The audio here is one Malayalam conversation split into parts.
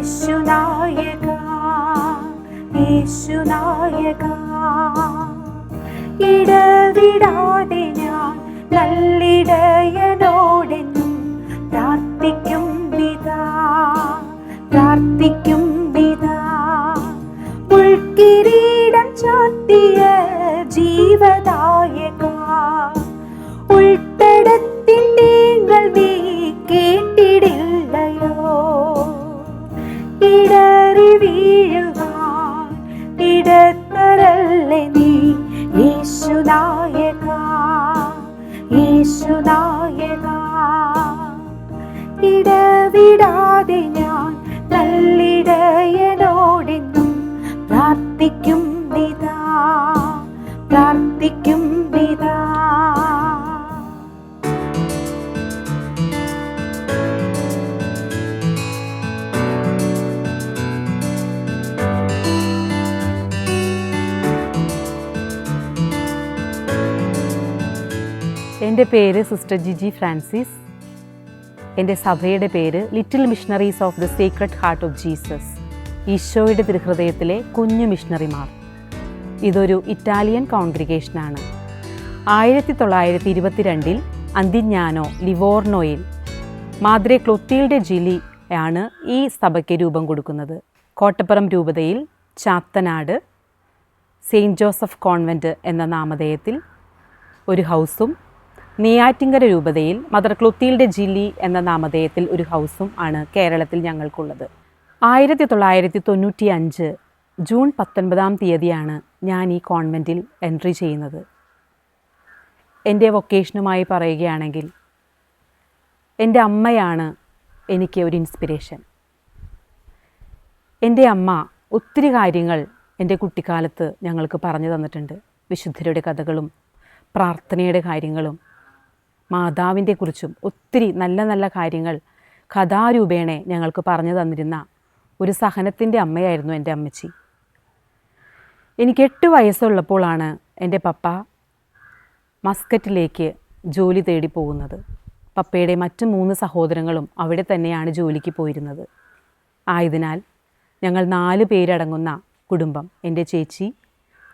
യേശുനായക യേശുനായക ഇടവിടാതെ ഞാൻ നല്ലിടയനോടെന്നും പ്രാർത്ഥിക്കും വിധാ ഉൾക്കിരീടം ചാർത്തിയ ജീവദായക ഉൾത്തടത്തിൻ്റെ നീ കേട്ടിടില്ലയോ ഇടറി വീഴുവാൻ ഇടത്തരല്ലേ നീ യേശുനായക യേശുനായക ഇടവിടാതെ ഞാൻ നല്ലിടയനോടെന്നും പ്രാർത്ഥിക്കും വിധാ എൻ്റെ പേര് സിസ്റ്റർ ജിജി ഫ്രാൻസിസ്. എൻ്റെ സഭയുടെ പേര് little missionaries of the secret heart of Jesus, ഈശോയുടെ തിരുഹൃദയത്തിലെ കുഞ്ഞു മിഷണറിമാർ. ഇതൊരു ഇറ്റാലിയൻ കോൺഗ്രിഗേഷനാണ്. 1922 അന്തിഞ്ഞാനോ ലിവോർണോയിൽ മാദ്രെ ക്ലോത്തീൽഡെ ജിലി ആണ് ഈ സഭയ്ക്ക് രൂപം കൊടുക്കുന്നത്. കോട്ടപ്പുറം രൂപതയിൽ ചാത്തനാട് സെയിൻറ്റ് ജോസഫ് കോൺവെൻറ്റ് എന്ന നാമധേയത്തിൽ ഒരു ഹൗസും, നെയ്യാറ്റിങ്കര രൂപതയിൽ മദർ ക്ലോത്തീൽഡെ ജില്ലി എന്ന നാമധേയത്തിൽ ഒരു ഹൗസും ആണ് കേരളത്തിൽ ഞങ്ങൾക്കുള്ളത്. 1995 ജൂൺ 19 ഞാൻ ഈ കോൺവെൻറ്റിൽ എൻട്രി ചെയ്യുന്നത്. എൻ്റെ വൊക്കേഷനുമായി പറയുകയാണെങ്കിൽ എൻ്റെ അമ്മയാണ് എനിക്ക് ഒരു ഇൻസ്പിരേഷൻ. എൻ്റെ അമ്മ ഒത്തിരി കാര്യങ്ങൾ എൻ്റെ കുട്ടിക്കാലത്ത് ഞങ്ങൾക്ക് പറഞ്ഞു തന്നിട്ടുണ്ട്. വിശുദ്ധരുടെ കഥകളും പ്രാർത്ഥനയുടെ കാര്യങ്ങളും മാതാവിൻ്റെ കുറിച്ചും ഒത്തിരി നല്ല നല്ല കാര്യങ്ങൾ കഥാരൂപേണ ഞങ്ങൾക്ക് പറഞ്ഞു തന്നിരുന്ന ഒരു സഹനത്തിൻ്റെ അമ്മയായിരുന്നു എൻ്റെ അമ്മച്ചി. എനിക്ക് 8 വയസ്സുള്ളപ്പോഴാണ് എൻ്റെ പപ്പ മസ്കറ്റിലേക്ക് ജോലി തേടി പോകുന്നത്. പപ്പയുടെ മറ്റ് 3 സഹോദരങ്ങളും അവിടെ തന്നെയാണ് ജോലിക്ക് പോയിരുന്നത്. ആയതിനാൽ ഞങ്ങൾ 4 പേരടങ്ങുന്ന കുടുംബം, എൻ്റെ ചേച്ചി,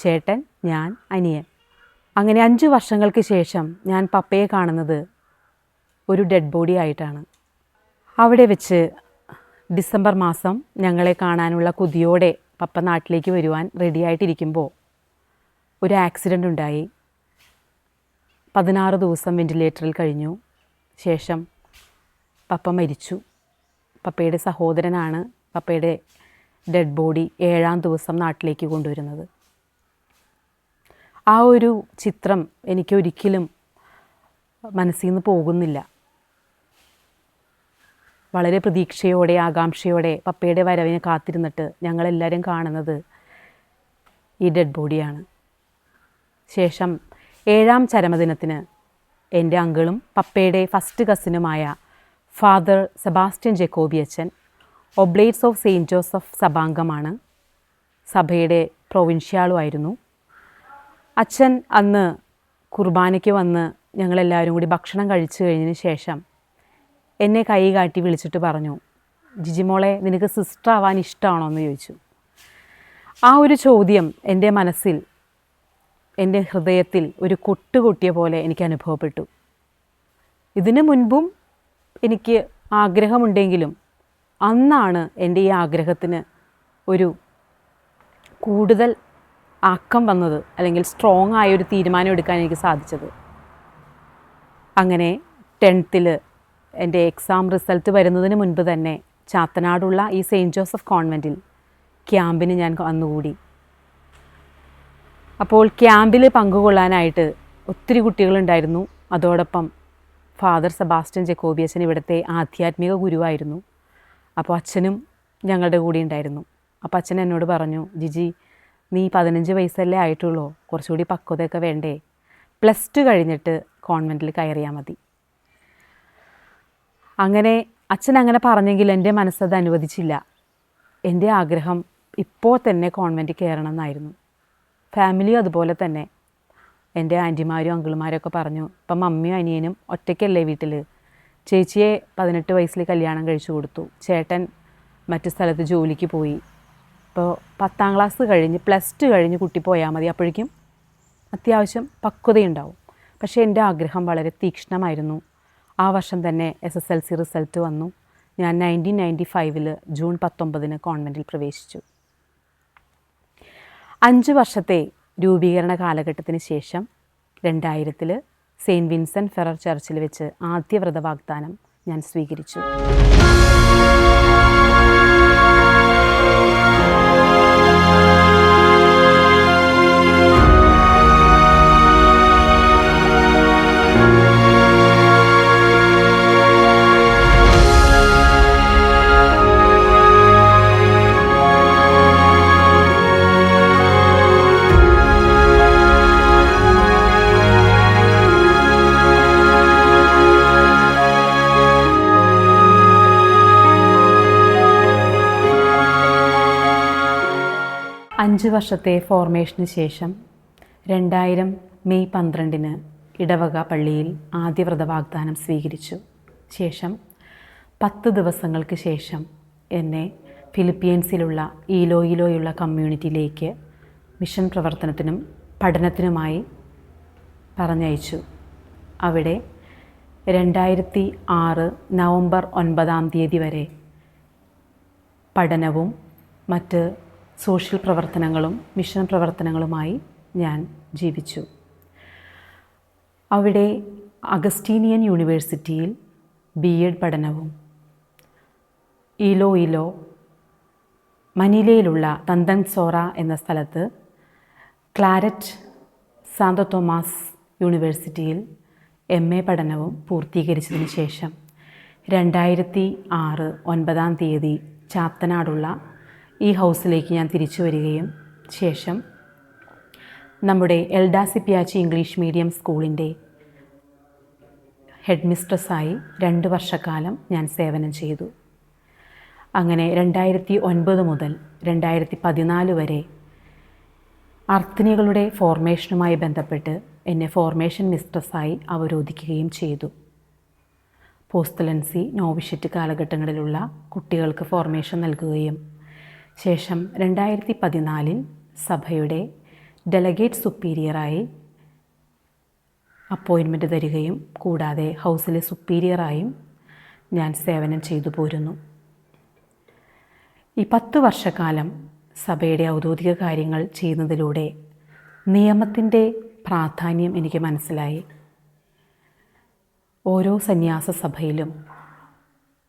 ചേട്ടൻ, ഞാൻ, അനിയൻ. അങ്ങനെ 5 വർഷങ്ങൾക്ക് ശേഷം ഞാൻ പപ്പയെ കാണുന്നത് ഒരു ഡെഡ് ബോഡി ആയിട്ടാണ്. അവിടെ വെച്ച് ഡിസംബർ മാസം ഞങ്ങളെ കാണാനുള്ള കൊതിയോടെ പപ്പ നാട്ടിലേക്ക് വരുവാൻ റെഡിയായിട്ടിരിക്കുമ്പോൾ ഒരു ആക്സിഡൻ്റ് ഉണ്ടായി. 16 ദിവസം വെൻറ്റിലേറ്ററിൽ കഴിഞ്ഞു. ശേഷം പപ്പ മരിച്ചു. പപ്പയുടെ സഹോദരനാണ് പപ്പയുടെ ഡെഡ് ബോഡി 7-ാം ദിവസം നാട്ടിലേക്ക് കൊണ്ടുവരുന്നത്. ആ ഒരു ചിത്രം എനിക്കൊരിക്കലും മനസ്സിൽ നിന്ന് പോകുന്നില്ല. വളരെ പ്രതീക്ഷയോടെ ആകാംക്ഷയോടെ പപ്പയുടെ വരവിനെ കാത്തിരുന്നിട്ട് ഞങ്ങളെല്ലാവരും കാണുന്നത് ഈ ഡെഡ് ബോഡിയാണ്. ശേഷം 7-ാം ചരമദിനത്തിന് എൻ്റെ അങ്കിളും പപ്പയുടെ ഫസ്റ്റ് കസിനുമായ ഫാദർ സെബാസ്റ്റ്യൻ ജേക്കോബി അച്ഛൻ ഒബ്ലേറ്റ്സ് ഓഫ് സെയിൻറ്റ് ജോസഫ് സഭാംഗമാണ്. സഭയുടെ പ്രൊവിൻഷ്യാളുമായിരുന്നു. അച്ഛൻ അന്ന് കുർബാനയ്ക്ക് വന്ന് ഞങ്ങളെല്ലാവരും കൂടി ഭക്ഷണം കഴിച്ചു കഴിഞ്ഞതിന് ശേഷം എന്നെ കൈ കാട്ടി വിളിച്ചിട്ട് പറഞ്ഞു, ജിജി മോളെ, നിനക്ക് സിസ്റ്റർ ആവാൻ ഇഷ്ടമാണോ എന്ന് ചോദിച്ചു. ആ ഒരു ചോദ്യം എൻ്റെ മനസ്സിൽ, എൻ്റെ ഹൃദയത്തിൽ ഒരു കൊട്ടുകൊട്ടിയ പോലെ എനിക്ക് അനുഭവപ്പെട്ടു. ഇതിനു മുൻപും എനിക്ക് ആഗ്രഹമുണ്ടെങ്കിലും അന്നാണ് എൻ്റെ ഈ ആഗ്രഹത്തിന് ഒരു കൂടുതൽ ആക്കം വന്നത്, അല്ലെങ്കിൽ സ്ട്രോങ് ആയൊരു തീരുമാനം എടുക്കാൻ എനിക്ക് സാധിച്ചത്. അങ്ങനെ 10th എൻ്റെ എക്സാം റിസൾട്ട് വരുന്നതിന് മുൻപ് തന്നെ ചാത്തനാടുള്ള ഈ സെയിൻറ്റ് ജോസഫ് കോൺവെൻറ്റിൽ ക്യാമ്പിന് ഞാൻ വന്നുകൂടി. അപ്പോൾ ക്യാമ്പിൽ പങ്കുകൊള്ളാനായിട്ട് ഒത്തിരി കുട്ടികളുണ്ടായിരുന്നു. അതോടൊപ്പം ഫാദർ സെബാസ്റ്റ്യൻ ജേക്കോബി അച്ഛൻ ഇവിടുത്തെ ആധ്യാത്മിക ഗുരുവായിരുന്നു. അപ്പോൾ അച്ഛനും ഞങ്ങളുടെ കൂടെ ഉണ്ടായിരുന്നു. അപ്പോൾ അച്ഛൻ എന്നോട് പറഞ്ഞു, ജിജി നീ 15 വയസ്സല്ലേ ആയിട്ടുള്ളൂ, കുറച്ചുകൂടി പക്വതയൊക്കെ വേണ്ടേ, +2 കഴിഞ്ഞിട്ട് കോൺവെൻറ്റിൽ കയറിയാൽ മതി. അങ്ങനെ അച്ഛൻ അങ്ങനെ പറഞ്ഞെങ്കിൽ എൻ്റെ മനസ്സത് അനുവദിച്ചില്ല. എൻ്റെ ആഗ്രഹം ഇപ്പോൾ തന്നെ കോൺവെൻറ്റിൽ കയറണം എന്നായിരുന്നു. ഫാമിലിയും അതുപോലെ തന്നെ. എൻ്റെ ആൻറ്റിമാരും അങ്കിളുമാരൊക്കെ പറഞ്ഞു, ഇപ്പം മമ്മിയും അനിയനും ഒറ്റയ്ക്കല്ലേ വീട്ടിൽ. ചേച്ചിയെ 18 വയസ്സിൽ കല്യാണം കഴിച്ചു കൊടുത്തു. ചേട്ടൻ മറ്റ് സ്ഥലത്ത് ജോലിക്ക് പോയി. ഇപ്പോൾ 10ാം ക്ലാസ് കഴിഞ്ഞ് +2 കഴിഞ്ഞ് കുട്ടി പോയാൽ മതി, അപ്പോഴേക്കും അത്യാവശ്യം പക്വതയുണ്ടാവും. പക്ഷേ എൻ്റെ ആഗ്രഹം വളരെ തീക്ഷ്ണമായിരുന്നു. ആ വർഷം തന്നെ SSLC റിസൾട്ട് വന്നു. ഞാൻ 1995 ജൂൺ 19 കോൺവെൻറ്റിൽ പ്രവേശിച്ചു. 5 വർഷത്തെ രൂപീകരണ കാലഘട്ടത്തിന് ശേഷം 2000 സെയിൻറ്റ് വിൻസെൻ്റ് ഫെറർ ചർച്ചിൽ വെച്ച് ആദ്യ വ്രതവാഗ്ദാനം ഞാൻ സ്വീകരിച്ചു. അഞ്ച് വർഷത്തെ ഫോർമേഷന് ശേഷം 2000 മെയ് 12 ഇടവക പള്ളിയിൽ ആദ്യ വ്രതവാഗ്ദാനം സ്വീകരിച്ചു. ശേഷം 10 ദിവസങ്ങൾക്ക് ശേഷം എന്നെ ഫിലിപ്പീൻസിലുള്ള ഈലോയിലുള്ള കമ്മ്യൂണിറ്റിയിലേക്ക് മിഷൻ പ്രവർത്തനത്തിനും പഠനത്തിനുമായി പറഞ്ഞയച്ചു. അവിടെ 2006 നവംബർ 9 വരെ പഠനവും മറ്റ് സോഷ്യൽ പ്രവർത്തനങ്ങളും മിഷൻ പ്രവർത്തനങ്ങളുമായി ഞാൻ ജീവിച്ചു. അവിടെ അഗസ്റ്റീനിയൻ യൂണിവേഴ്സിറ്റിയിൽ BEd പഠനവും ഈലോ മനിലയിലുള്ള തന്തൻസോറ എന്ന സ്ഥലത്ത് ക്ലാരറ്റ് സാന്തോ തോമസ് യൂണിവേഴ്സിറ്റിയിൽ MA പഠനവും പൂർത്തീകരിച്ചതിന് ശേഷം 2006 9 ചാത്തനാടുള്ള ഈ ഹൗസിലേക്ക് ഞാൻ തിരിച്ചു വരികയും ശേഷം നമ്മുടെ എൽഡാ സിപ്പിയാച്ചി ഇംഗ്ലീഷ് മീഡിയം സ്കൂളിൻ്റെ ഹെഡ് മിസ്ട്രസ്സായി 2 വർഷക്കാലം ഞാൻ സേവനം ചെയ്തു. അങ്ങനെ 2009 മുതൽ 2014 വരെ അർത്ഥിനികളുടെ ഫോർമേഷനുമായി ബന്ധപ്പെട്ട് എന്നെ ഫോർമേഷൻ മിസ്ട്രസ്സായി അവരോധിക്കുകയും ചെയ്തു. പോസ്റ്റലൻസി നോവിഷ്യറ്റ് കാലഘട്ടങ്ങളിലുള്ള കുട്ടികൾക്ക് ഫോർമേഷൻ നൽകുകയും ശേഷം 2014 സഭയുടെ ഡെലഗേറ്റ് സുപ്പീരിയറായി അപ്പോയിൻമെൻറ്റ് തരികയും കൂടാതെ ഹൗസിലെ സുപ്പീരിയറായും ഞാൻ സേവനം ചെയ്തു പോരുന്നു. ഈ 10 വർഷക്കാലം സഭയുടെ ഔദ്യോഗിക കാര്യങ്ങൾ ചെയ്യുന്നതിലൂടെ നിയമത്തിൻ്റെ പ്രാധാന്യം എനിക്ക് മനസ്സിലായി. ഓരോ സന്യാസ സഭയിലും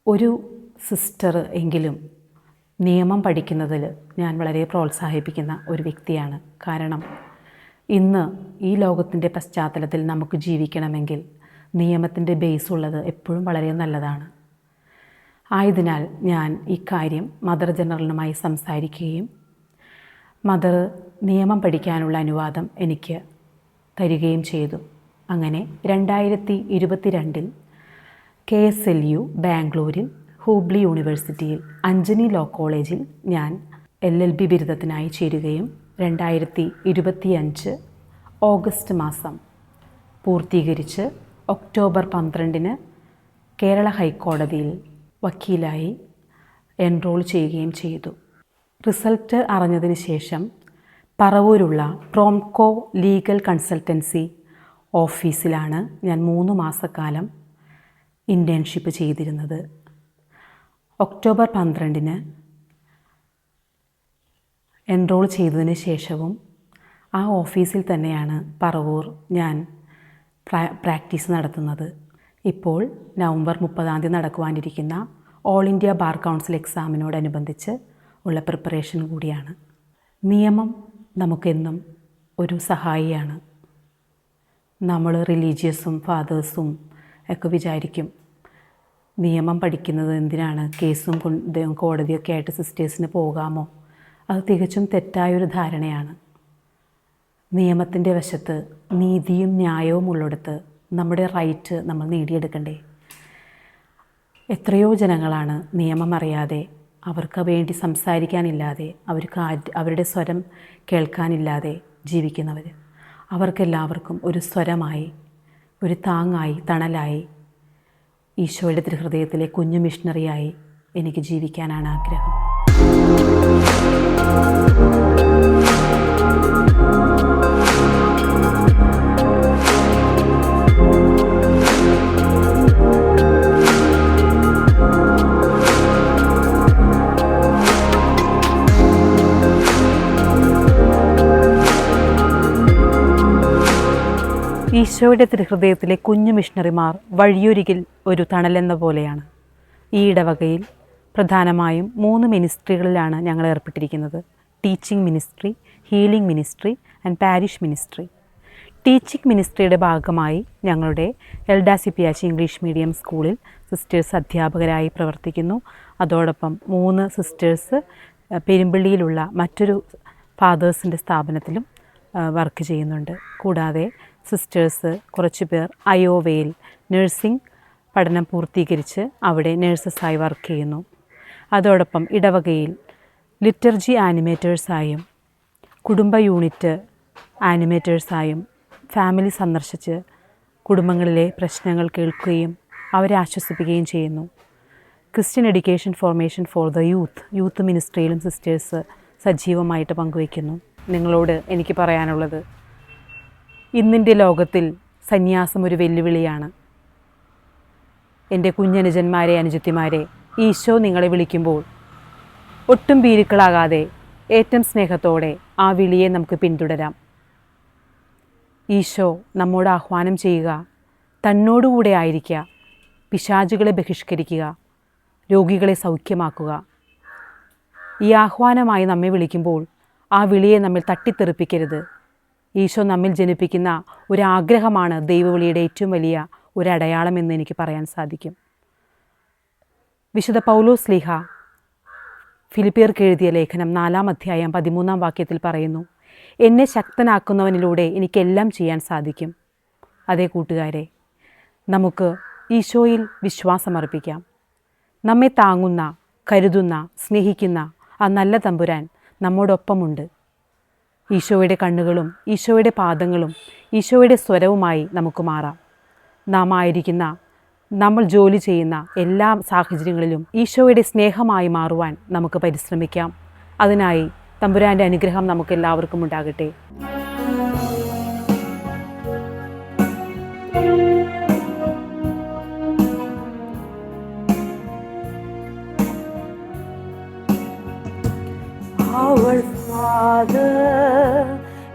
ഒരു സിസ്റ്റർ എങ്കിലും നിയമം പഠിക്കുന്നതിൽ ഞാൻ വളരെ പ്രോത്സാഹിപ്പിക്കുന്ന ഒരു വ്യക്തിയാണ്. കാരണം ഇന്ന് ഈ ലോകത്തിൻ്റെ പശ്ചാത്തലത്തിൽ നമുക്ക് ജീവിക്കണമെങ്കിൽ നിയമത്തിൻ്റെ ബേസ് ഉള്ളത് എപ്പോഴും വളരെ നല്ലതാണ്. ആയതിനാൽ ഞാൻ ഇക്കാര്യം മദർ ജനറലിനുമായി സംസാരിക്കുകയും മദർ നിയമം പഠിക്കാനുള്ള അനുവാദം എനിക്ക് തരികയും ചെയ്തു. അങ്ങനെ 2022 KSLU ബാംഗ്ലൂരിൽ ഹൂബ്ലി യൂണിവേഴ്സിറ്റിയിൽ അഞ്ജനി ലോ കോളേജിൽ ഞാൻ LLB ബിരുദത്തിനായി ചേരുകയും 2025 ഓഗസ്റ്റ് മാസം പൂർത്തീകരിച്ച് ഒക്ടോബർ 12 കേരള ഹൈക്കോടതിയിൽ വക്കീലായി എൻറോൾ ചെയ്യുകയും ചെയ്തു. റിസൾട്ട് അറിഞ്ഞതിന് ശേഷം പറവൂരുള്ള പ്രോംകോ ലീഗൽ കൺസൾട്ടൻസി ഓഫീസിലാണ് ഞാൻ 3 മാസക്കാലം ഇൻറ്റേൺഷിപ്പ് ചെയ്തിരുന്നത്. ഒക്ടോബർ 12 എൻറോൾ ചെയ്തതിന് ശേഷവും ആ ഓഫീസിൽ തന്നെയാണ് പറവൂർ ഞാൻ പ്രാക്ടീസ് നടത്തുന്നത്. ഇപ്പോൾ നവംബർ 30 നടക്കുവാനിരിക്കുന്ന ഓൾ ഇന്ത്യ ബാർ കൗൺസിൽ എക്സാമിനോടനുബന്ധിച്ച് ഉള്ള പ്രിപ്പറേഷൻ കൂടിയാണ്. നിയമം നമുക്കെന്നും ഒരു സഹായിയാണ്. നമ്മൾ റിലീജിയസും ഫാദേഴ്സും ഒക്കെ വിചാരിക്കും നിയമം പഠിക്കുന്നത് എന്തിനാണ്, കേസും കോടതിയൊക്കെ ആയിട്ട് സിസ്റ്റേഴ്സിന് പോകാമോ? അത് തികച്ചും തെറ്റായൊരു ധാരണയാണ്. നിയമത്തിൻ്റെ വശത്ത് നീതിയും ന്യായവും ഉള്ളിടത്ത് നമ്മുടെ റൈറ്റ് നമ്മൾ നേടിയെടുക്കണ്ടേ? എത്രയോ ജനങ്ങളാണ് നിയമം അറിയാതെ, അവർക്ക് വേണ്ടി സംസാരിക്കാനില്ലാതെ, അവരുടെ സ്വരം കേൾക്കാനില്ലാതെ ജീവിക്കുന്നവർ. അവർക്കെല്ലാവർക്കും ഒരു സ്വരമായി, ഒരു താങ്ങായി, തണലായി, ഈശോയുടെ തിരുഹൃദയത്തിലെ കുഞ്ഞു മിഷണറിയായി എനിക്ക് ജീവിക്കാനാണ് ആഗ്രഹം. ഈശോയുടെ തിരുഹൃദയത്തിലെ കുഞ്ഞു മിഷണറിമാർ വഴിയൊരികിൽ ഒരു തണലെന്ന പോലെയാണ്. ഈ ഇടവകയിൽ പ്രധാനമായും 3 മിനിസ്ട്രികളിലാണ് ഞങ്ങൾ ഏർപ്പെട്ടിരിക്കുന്നത്: teaching ministry, healing ministry and parish ministry. Teaching മിനിസ്ട്രിയുടെ ഭാഗമായി ഞങ്ങളുടെ എൽഡ സിപിയാച്ചി ഇംഗ്ലീഷ് മീഡിയം സ്കൂളിൽ സിസ്റ്റേഴ്സ് അധ്യാപകരായി പ്രവർത്തിക്കുന്നു. അതോടൊപ്പം 3 സിസ്റ്റേഴ്സ് പെരുമ്പള്ളിയിലുള്ള മറ്റൊരു ഫാദേഴ്സിൻ്റെ സ്ഥാപനത്തിലും വർക്ക് ചെയ്യുന്നുണ്ട്. കൂടാതെ സിസ്റ്റേഴ്സ് കുറച്ച് പേർ അയോവയിൽ നഴ്സിംഗ് പഠനം പൂർത്തീകരിച്ച് അവിടെ നഴ്സസായി വർക്ക് ചെയ്യുന്നു. അതോടൊപ്പം ഇടവകയിൽ ലിറ്റർജി ആനിമേറ്റേഴ്സായും കുടുംബ യൂണിറ്റ് ആനിമേറ്റേഴ്സായും ഫാമിലി സന്ദർശിച്ച് കുടുംബങ്ങളിലെ പ്രശ്നങ്ങൾ കേൾക്കുകയും അവരെ ആശ്വസിപ്പിക്കുകയും ചെയ്യുന്നു. Christian education formation for the youth മിനിസ്ട്രിയിലും സിസ്റ്റേഴ്സ് സജീവമായിട്ട് പങ്കുവയ്ക്കുന്നു. നിങ്ങളോട് എനിക്ക് പറയാനുള്ളത്, ഇന്നിൻ്റെ ലോകത്തിൽ സന്യാസം ഒരു വെല്ലുവിളിയാണ്. എൻ്റെ കുഞ്ഞനുജന്മാരെ, അനുജത്തിമാരെ, ഈശോ നിങ്ങളെ വിളിക്കുമ്പോൾ ഒട്ടും ഭീരുക്കളാകാതെ ഏറ്റവും സ്നേഹത്തോടെ ആ വിളിയെ നമുക്ക് പിന്തുടരാം. ഈശോ നമ്മോട് ആഹ്വാനം ചെയ്യുക, തന്നോടുകൂടെ ആയിരിക്കുക, പിശാചുകളെ ബഹിഷ്കരിക്കുക, രോഗികളെ സൗഖ്യമാക്കുക. ഈ ആഹ്വാനമായി നമ്മെ വിളിക്കുമ്പോൾ ആ വിളിയെ നമ്മൾ തട്ടിത്തെറിപ്പിക്കരുത്. ഈശോ നമ്മിൽ ജനിപ്പിക്കുന്ന ഒരാഗ്രഹമാണ് ദൈവവിളിയുടെ ഏറ്റവും വലിയ ഒരടയാളമെന്ന് എനിക്ക് പറയാൻ സാധിക്കും. വിശുദ്ധ പൗലോസ് ശ്ലീഹ ഫിലിപ്പിയർക്ക് എഴുതിയ ലേഖനം 4-ാം അധ്യായം 13-ാം വാക്യത്തിൽ പറയുന്നു, എന്നെ ശക്തനാക്കുന്നവനിലൂടെ എനിക്കെല്ലാം ചെയ്യാൻ സാധിക്കും. അതേ കൂട്ടുകാരെ, നമുക്ക് ഈശോയിൽ വിശ്വാസമർപ്പിക്കാം. നമ്മെ താങ്ങുന്ന, കരുതുന്ന, സ്നേഹിക്കുന്ന ആ നല്ല തമ്പുരാൻ നമ്മോടൊപ്പമുണ്ട്. ഈശോയുടെ കണ്ണുകളും ഈശോയുടെ പാദങ്ങളും ഈശോയുടെ സ്വരവുമായി നമുക്ക് മാറാം. നമ്മൾ ജോലി ചെയ്യുന്ന എല്ലാ സാഹചര്യങ്ങളിലും ഈശോയുടെ സ്നേഹമായി മാറുവാൻ നമുക്ക് പരിശ്രമിക്കാം. അതിനായി തമ്പുരാൻ്റെ അനുഗ്രഹം നമുക്കെല്ലാവർക്കും ഉണ്ടാകട്ടെ. Our Father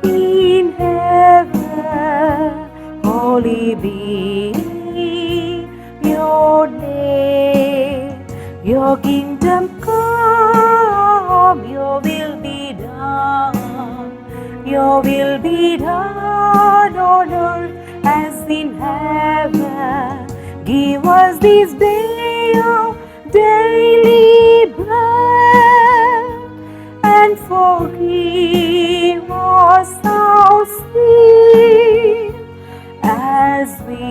in heaven, holy be your name. Your kingdom come, your will be done. Your will be done on earth as in heaven. Give us this day our daily bread, and forgive us our sins, as we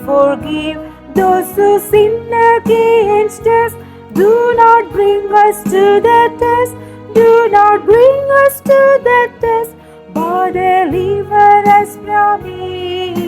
forgive those who sin against us. Do not bring us to the test, do not bring us to the test, but deliver us from evil.